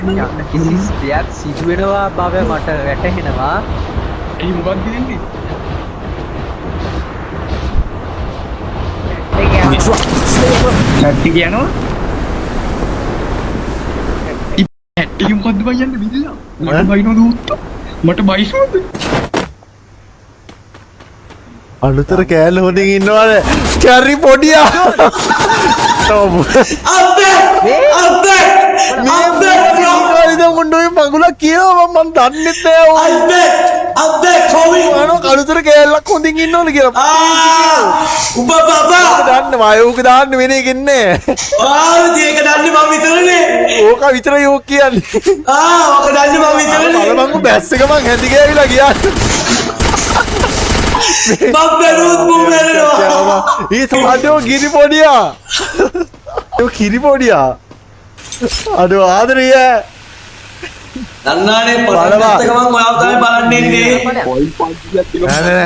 කිසි දෙයක් සිදුවෙනවා බව මට වැටහෙනවා. ඒ මොකක්ද කියන්නේ? නැටි කියනවා. ඒ මොකක්ද බයන්නේ බිල්ලා? මට බයිනෝ දුත්ත. මට බයිනෝද? අලුතර කෑල්ල හොඳින් ඉන්නවද? කැරි පොඩියා. මේ මුණ්ඩුවේ මගුලක් කියනවා මම දන්නෙත් නෑ. කලුතර කෑල්ලක් හොඳින් ඉන්නවද කියලා. උඹ බබා දන්න මයෝක දාන්න වෙන එකක් නෑ. ඒක දන්නේ මම විතරනේ. ඕක විතර යෝක් කියන්නේ. ඕක දන්නේ මම විතරනේ. බලමංගු බැස් එක මං හැදි ගෑවිලා ගියා. බබ්බරුත් මුමරනවා. ඊ සමහරව ගිරි පොඩියා. ඒ කිරි පොඩියා. අඩෝ ආදරිය. දන්නානේ පොඩ්ඩක් මම ඔයාව තමයි බලන්නේ ඉන්නේ. නෑ